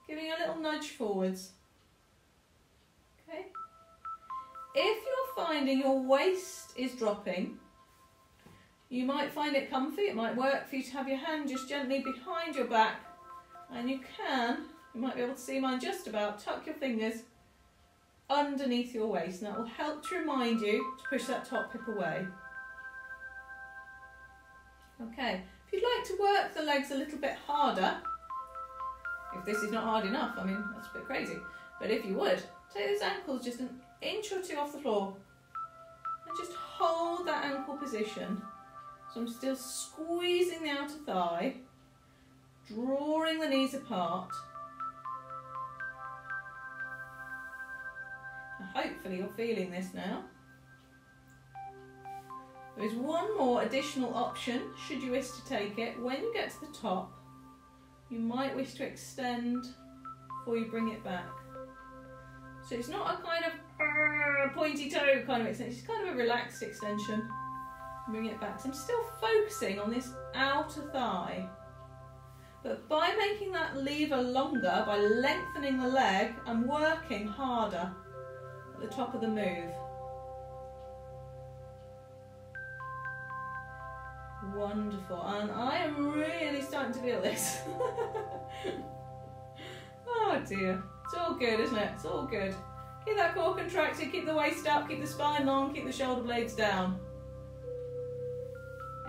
giving a little nudge forwards. Okay. If you're finding your waist is dropping, you might find it comfy, it might work for you to have your hand just gently behind your back, and you might be able to see mine just about, tuck your fingers underneath your waist, and that will help to remind you to push that top hip away. Okay, if you'd like to work the legs a little bit harder, if this is not hard enough, I mean, that's a bit crazy. But if you would, take those ankles just an inch or two off the floor and just hold that ankle position. So I'm still squeezing the outer thigh, drawing the knees apart. And hopefully you're feeling this now. There is one more additional option, should you wish to take it. When you get to the top, you might wish to extend before you bring it back. So it's not a kind of pointy toe kind of extension, it's kind of a relaxed extension. Bring it back. So I'm still focusing on this outer thigh. But by making that lever longer, by lengthening the leg, I'm working harder at the top of the move. Wonderful, and I am really starting to feel this. Oh dear, it's all good, isn't it? It's all good. Keep that core contracted, keep the waist up, keep the spine long, keep the shoulder blades down.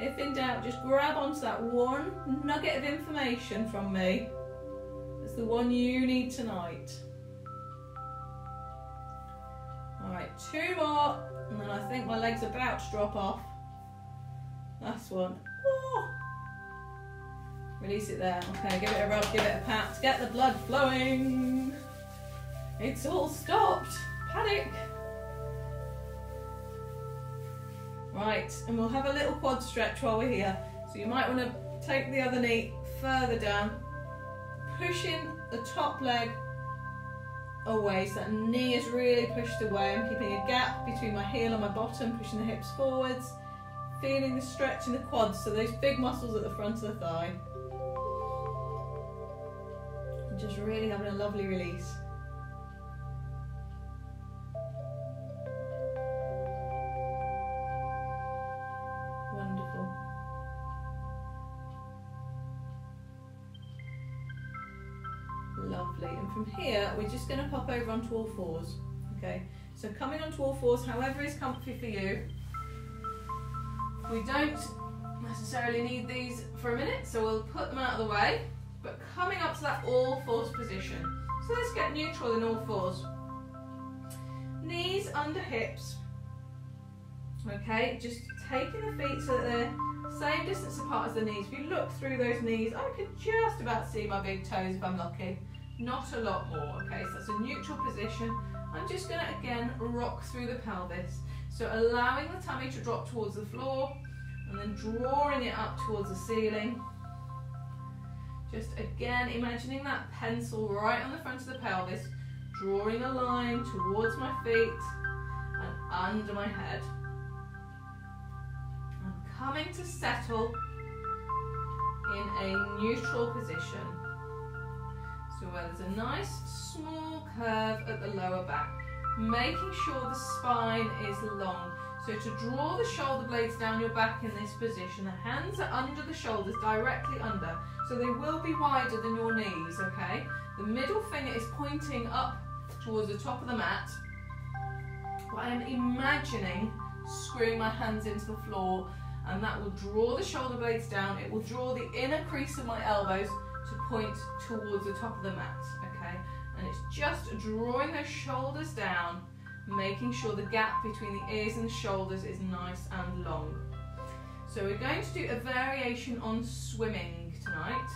If in doubt, just grab onto that one nugget of information from me. It's the one you need tonight. Alright, 2 more, and then I think my leg's about to drop off. Last one. Oh. Release it there. Okay, give it a rub, give it a pat to get the blood flowing. It's all stopped. Panic. Right, and we'll have a little quad stretch while we're here. So you might want to take the other knee further down, pushing the top leg away so that knee is really pushed away. I'm keeping a gap between my heel and my bottom, pushing the hips forwards. Feeling the stretch in the quads, so those big muscles at the front of the thigh. And just really having a lovely release. Wonderful. Lovely. And from here, we're just going to pop over onto all fours. Okay, so coming onto all fours, however is comfy for you. We don't necessarily need these for a minute, so we'll put them out of the way. But coming up to that all fours position. So let's get neutral in all fours. Knees under hips. Okay, just taking the feet so that they're same distance apart as the knees. If you look through those knees, I can just about see my big toes if I'm lucky. Not a lot more, okay? So that's a neutral position. I'm just going to, again, rock through the pelvis. So allowing the tummy to drop towards the floor and then drawing it up towards the ceiling. Just again imagining that pencil right on the front of the pelvis, drawing a line towards my feet and under my head. I'm coming to settle in a neutral position. So where there's a nice small curve at the lower back. Making sure the spine is long. So to draw the shoulder blades down your back in this position, the hands are under the shoulders, directly under. So they will be wider than your knees, okay? The middle finger is pointing up towards the top of the mat. But I am imagining screwing my hands into the floor, and that will draw the shoulder blades down. It will draw the inner crease of my elbows to point towards the top of the mat, okay? And it's just drawing those shoulders down, making sure the gap between the ears and the shoulders is nice and long. So we're going to do a variation on swimming tonight.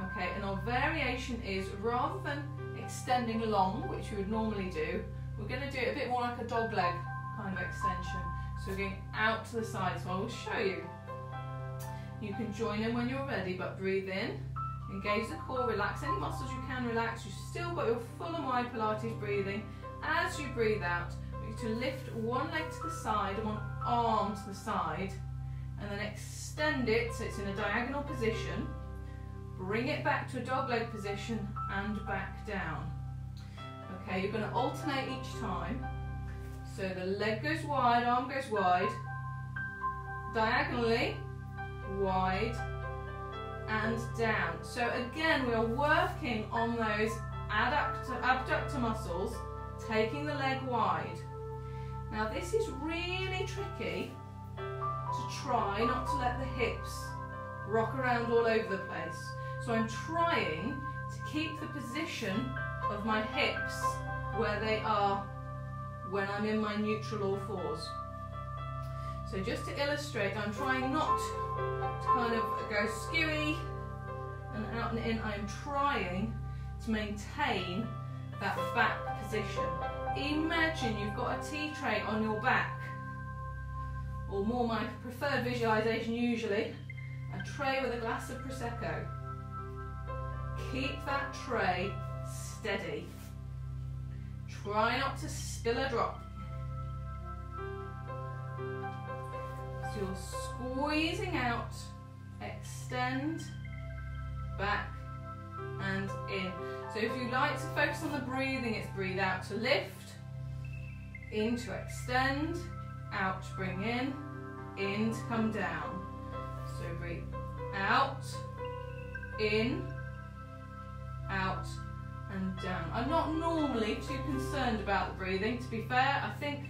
Okay, and our variation is, rather than extending long, which we would normally do, we're going to do it a bit more like a dog leg kind of extension. So we're going out to the side, so I will show you. You can join in when you're ready, but breathe in. Engage the core, relax any muscles you can relax. You've still got your full and wide Pilates breathing. As you breathe out, you need to lift one leg to the side and one arm to the side, and then extend it so it's in a diagonal position. Bring it back to a dog leg position and back down. Okay, you're going to alternate each time. So the leg goes wide, arm goes wide, diagonally, wide, and down. So again, we are working on those abductor muscles, taking the leg wide. Now this is really tricky to try not to let the hips rock around all over the place. So I'm trying to keep the position of my hips where they are when I'm in my neutral all fours. So just to illustrate, I'm trying not to kind of go skewy and out and in. I'm trying to maintain that back position. Imagine you've got a tea tray on your back, or more my preferred visualization usually, a tray with a glass of Prosecco. Keep that tray steady. Try not to spill a drop. So you're squeezing out, extend, back and in. So if you like to focus on the breathing, it's breathe out to lift, in to extend, out to bring in to come down. So breathe out, in, out and down. I'm not normally too concerned about the breathing, to be fair. I think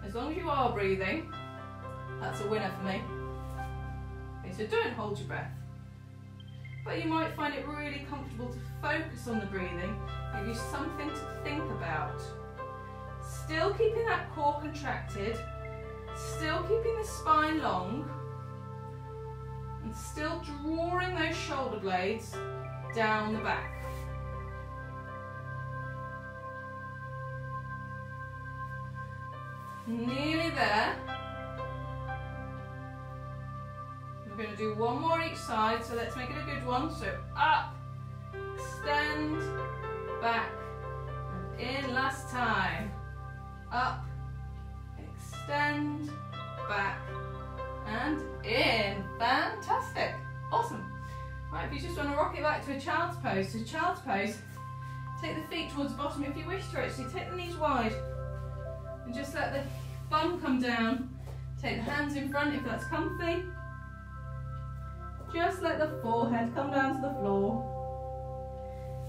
as long as you are breathing, that's a winner for me. Okay, so don't hold your breath. But you might find it really comfortable to focus on the breathing, give you something to think about. Still keeping that core contracted, still keeping the spine long, and still drawing those shoulder blades down the back. Nearly there. We're going to do one more each side, so let's make it a good one. So up, extend, back, and in last time. Up, extend, back, and in. Fantastic. Awesome. Right, if you just want to rock it back to a child's pose. So child's pose, take the feet towards the bottom if you wish to actually. Take the knees wide. And just let the bum come down. Take the hands in front if that's comfy. Just let the forehead come down to the floor.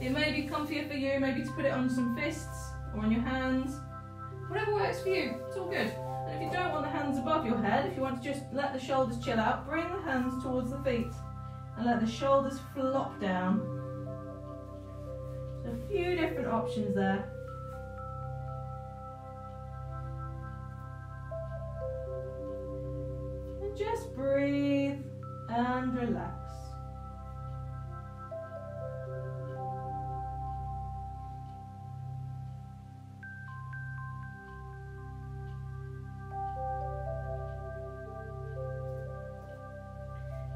It may be comfier for you, maybe to put it on some fists or on your hands. Whatever works for you, it's all good. And if you don't want the hands above your head, if you want to just let the shoulders chill out, bring the hands towards the feet and let the shoulders flop down. So a few different options there. And just breathe and relax.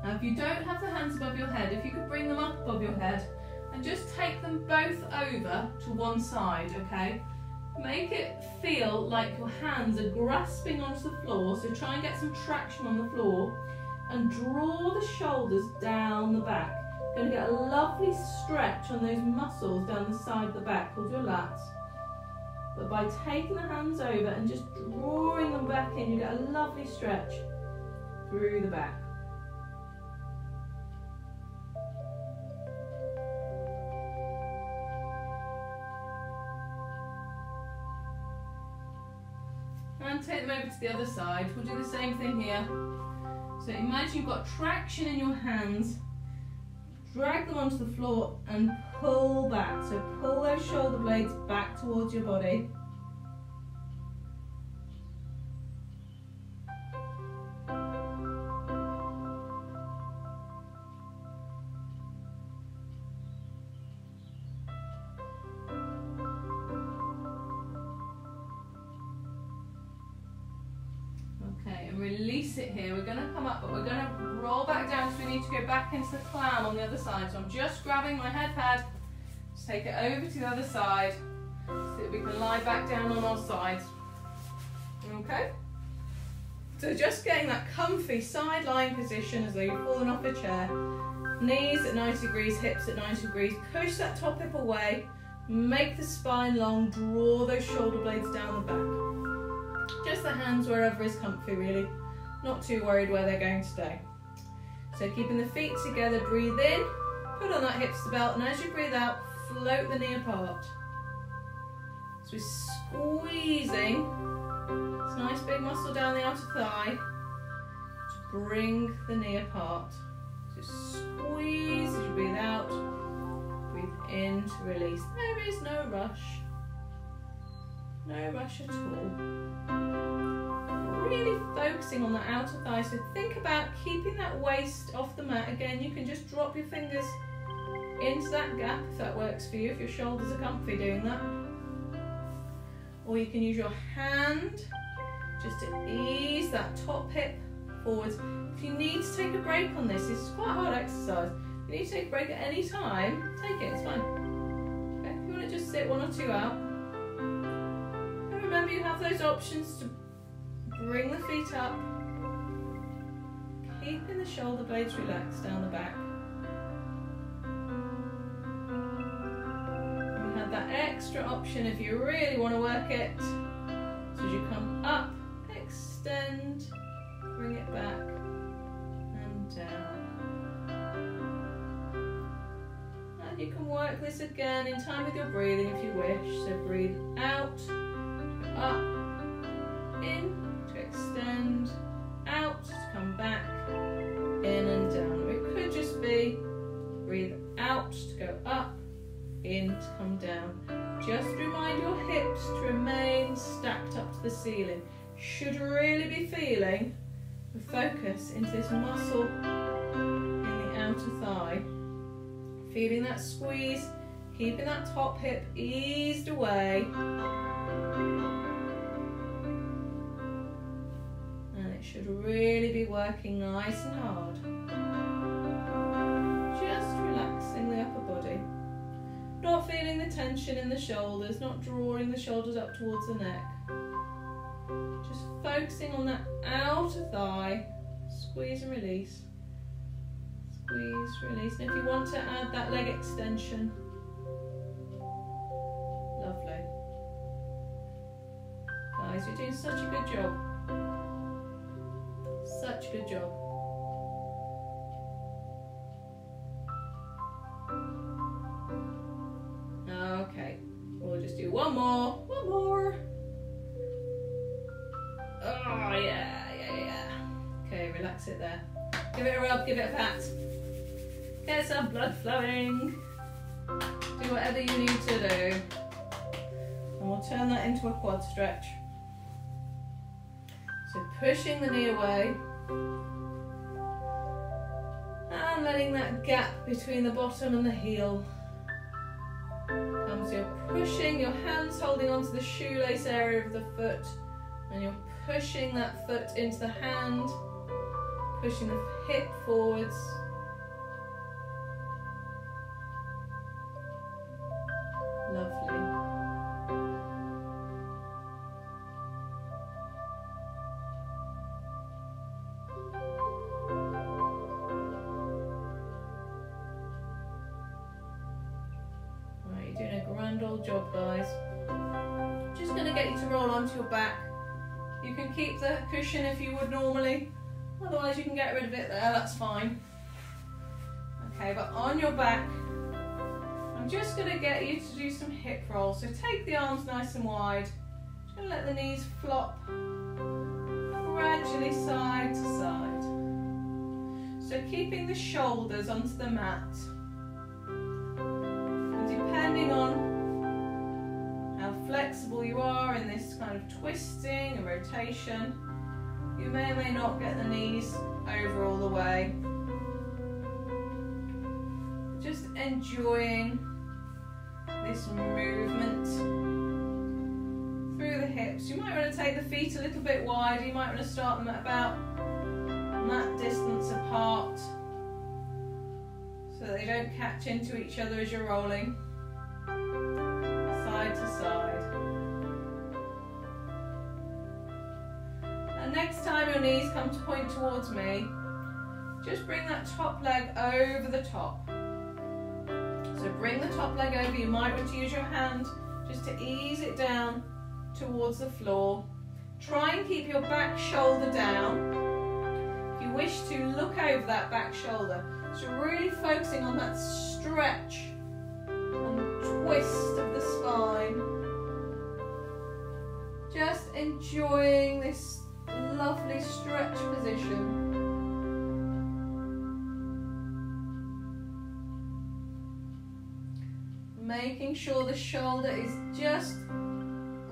Now if you don't have the hands above your head, if you could bring them up above your head and just take them both over to one side, okay? Make it feel like your hands are grasping onto the floor, so try and get some traction on the floor and draw the shoulders down the back. You're going to get a lovely stretch on those muscles down the side of the back called your lats. But by taking the hands over and just drawing them back in, you get a lovely stretch through the back. And take them over to the other side. We'll do the same thing here. So imagine you've got traction in your hands, drag them onto the floor and pull back. So pull those shoulder blades back towards your body. Release it here. We're going to come up, but we're going to roll back down because we need to go back into the clam on the other side. So I'm just grabbing my head pad, just take it over to the other side so that we can lie back down on our sides. Okay? So just getting that comfy side lying position as though you've fallen off a chair. Knees at 90 degrees, hips at 90 degrees. Push that top hip away, make the spine long, draw those shoulder blades down the back. Just the hands wherever is comfy, really. Not too worried where they're going to stay. So keeping the feet together, breathe in, put on that hips to belt, and as you breathe out, float the knee apart. So we're squeezing this nice big muscle down the outer thigh to bring the knee apart. So squeeze as you breathe out, Breathe in to release. There is no rush. No rush at all. Really focusing on the outer thigh. So think about keeping that waist off the mat. Again, you can just drop your fingers into that gap if that works for you, if your shoulders are comfy doing that. Or you can use your hand just to ease that top hip forwards. If you need to take a break on this is quite a hard exercise. If you need to take a break at any time, take it, it's fine. Okay, if you want to just sit 1 or 2 out. And remember, you have those options to bring the feet up, keeping the shoulder blades relaxed down the back. And you have that extra option if you really want to work it. So as you come up, extend, bring it back and down. And you can work this again in time with your breathing if you wish. So breathe out, up, in, to extend, out, to come back, in and down. Or it could just be breathe out to go up, in to come down. Just remind your hips to remain stacked up to the ceiling. Should really be feeling the focus into this muscle in the outer thigh. Feeling that squeeze, keeping that top hip eased away. And it should really be working nice and hard. Just relaxing the upper body. Not feeling the tension in the shoulders, not drawing the shoulders up towards the neck. Just focusing on that outer thigh. Squeeze and release. Squeeze, release. And if you want to add that leg extension, lovely. Guys, you're doing such a good job. Such a good job. Okay, we'll just do one more. One more. Oh, yeah. Okay, relax it there. Give it a rub, give it a pat. Get some blood flowing. Do whatever you need to do. And we'll turn that into a quad stretch. So pushing the knee away. And letting that gap between the bottom and the heel. So you're pushing, your hands holding onto the shoelace area of the foot. And you're pushing that foot into the hand. Pushing the hip forwards. Lovely. Right, you're doing a grand old job, guys. Just going to get you to roll onto your back. You can keep the cushion if you would normally. Otherwise you can get rid of it there, that's fine. Okay, but on your back, I'm just going to get you to do some hip rolls. So take the arms nice and wide. Just going to let the knees flop gradually side to side. So keeping the shoulders onto the mat. And depending on how flexible you are in this kind of twisting and rotation, you may or may not get the knees over all the way. Just enjoying this movement through the hips. You might want to take the feet a little bit wider. You might want to start them at about that distance apart so that they don't catch into each other as you're rolling side to side. Next time your knees come to point towards me, just bring that top leg over the top. So bring the top leg over. You might want to use your hand just to ease it down towards the floor. Try and keep your back shoulder down. If you wish to, look over that back shoulder. So really focusing on that stretch and twist of the spine. Just enjoying this lovely stretch position. Making sure the shoulder is just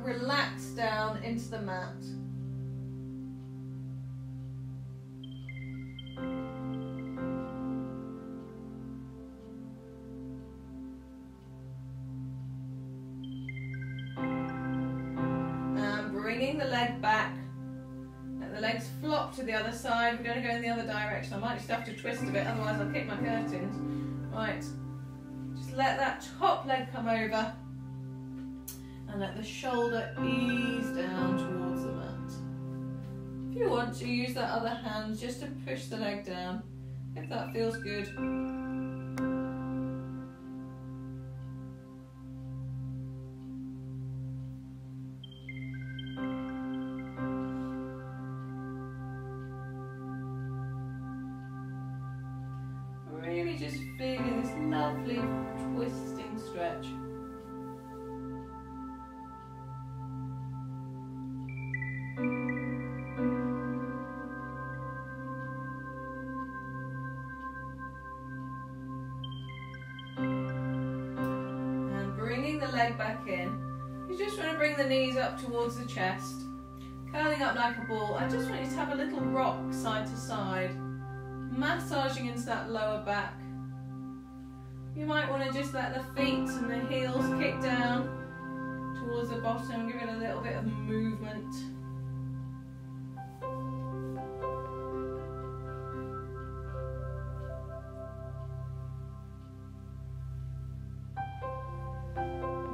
relaxed down into the mat. And bringing the leg back. Let the legs flop to the other side. We're going to go in the other direction. I might just have to twist a bit, otherwise I'll kick my curtains. Right. Let that top leg come over and let the shoulder ease down towards the mat. If you want to, use that other hand just to push the leg down, if that feels good. Really just feeling this lovely twisting stretch. And bringing the leg back in. You just want to bring the knees up towards the chest, curling up like a ball. I just want you to have a little rock side to side, massaging into that lower back. You might want to just let the feet and the heels kick down towards the bottom, give it a little bit of movement.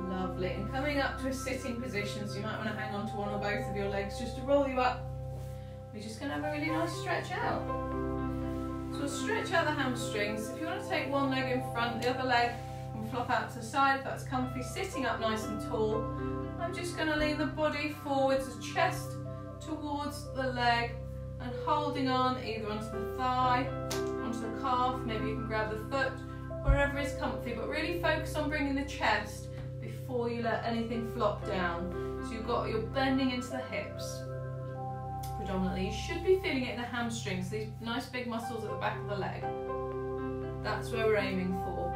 Lovely. And coming up to a sitting position, so you might want to hang on to one or both of your legs just to roll you up. We're just going to have a really nice stretch out. So we'll stretch out the hamstrings. If you want to take one leg in front, the other leg can flop out to the side if that's comfy, sitting up nice and tall. I'm just going to lean the body forwards, the chest towards the leg, and holding on either onto the thigh, onto the calf, maybe you can grab the foot, wherever is comfy, but really focus on bringing the chest before you let anything flop down. So you're bending into the hips. Predominantly, you should be feeling it in the hamstrings, these nice big muscles at the back of the leg. That's where we're aiming for.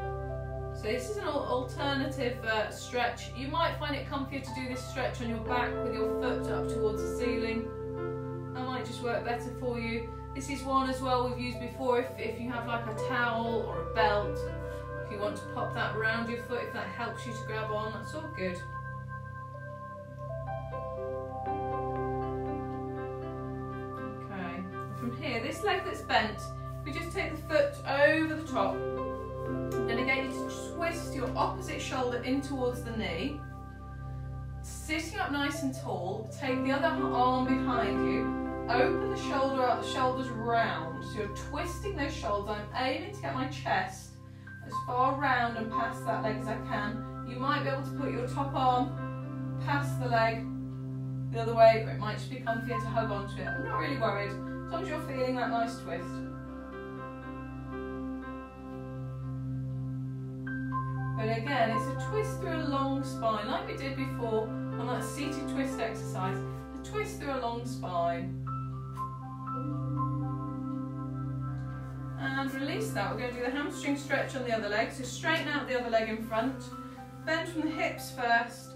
So this is an alternative stretch. You might find it comfier to do this stretch on your back with your foot up towards the ceiling. That might just work better for you. This is one as well we've used before if you have like a towel or a belt. If you want to pop that around your foot, if that helps you to grab on, that's all good. From here, this leg that's bent, we just take the foot over the top. I'm going to get you to twist your opposite shoulder in towards the knee. Sitting up nice and tall, take the other arm behind you, open the shoulder out, the shoulders round. So you're twisting those shoulders. I'm aiming to get my chest as far round and past that leg as I can. You might be able to put your top arm past the leg the other way, but it might just be comfier to hug onto it. I'm not really worried. As long as you're feeling that nice twist. But again, it's a twist through a long spine, like we did before on that seated twist exercise. A twist through a long spine. And release that. We're going to do the hamstring stretch on the other leg. So straighten out the other leg in front. Bend from the hips first.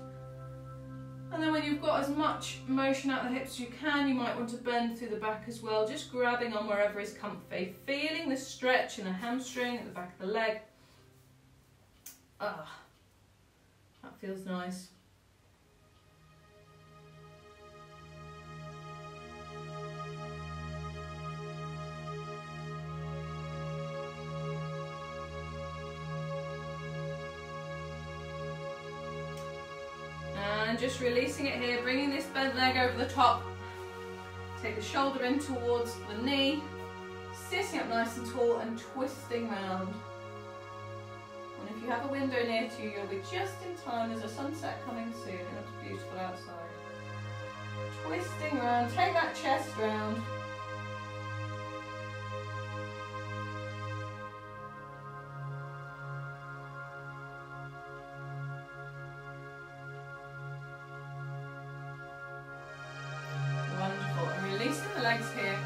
And then when you've got as much motion out the hips as you can, you might want to bend through the back as well, just grabbing on wherever is comfy. Feeling the stretch in the hamstring at the back of the leg. Ah, that feels nice. And just releasing it here, bringing this bent leg over the top. Take the shoulder in towards the knee, sitting up nice and tall and twisting round. And if you have a window near to you, you'll be just in time. There's a sunset coming soon. It looks beautiful outside. Twisting round, take that chest round. Legs here.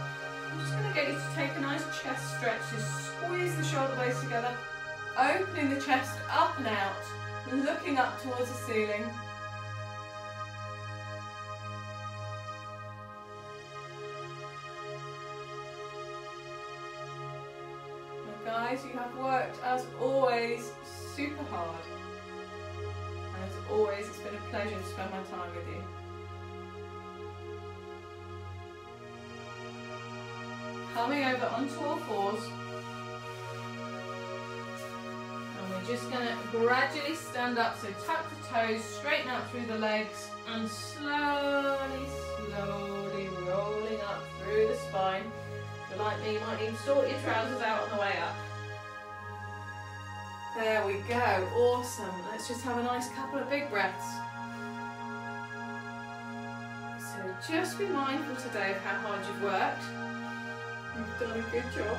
I'm just going to get you to take a nice chest stretch. Just squeeze the shoulder blades together, opening the chest up and out, looking up towards the ceiling. Now guys, you have worked as always super hard. And as always, it's been a pleasure to spend my time with you. Coming over onto all fours. And we're just going to gradually stand up. So tuck the toes, straighten out through the legs, and slowly, slowly rolling up through the spine. If you're like me, you might even sort your trousers out on the way up. There we go, awesome. Let's just have a nice couple of big breaths. So just be mindful today of how hard you've worked. You've done a good job.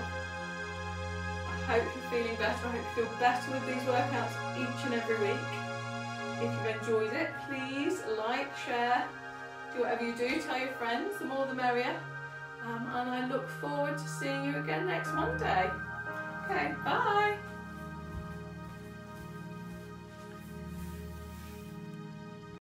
I hope you're feeling better. I hope you feel better with these workouts each and every week. If you've enjoyed it, please like, share, do whatever you do, tell your friends, the more the merrier. And I look forward to seeing you again next Monday. Okay, bye.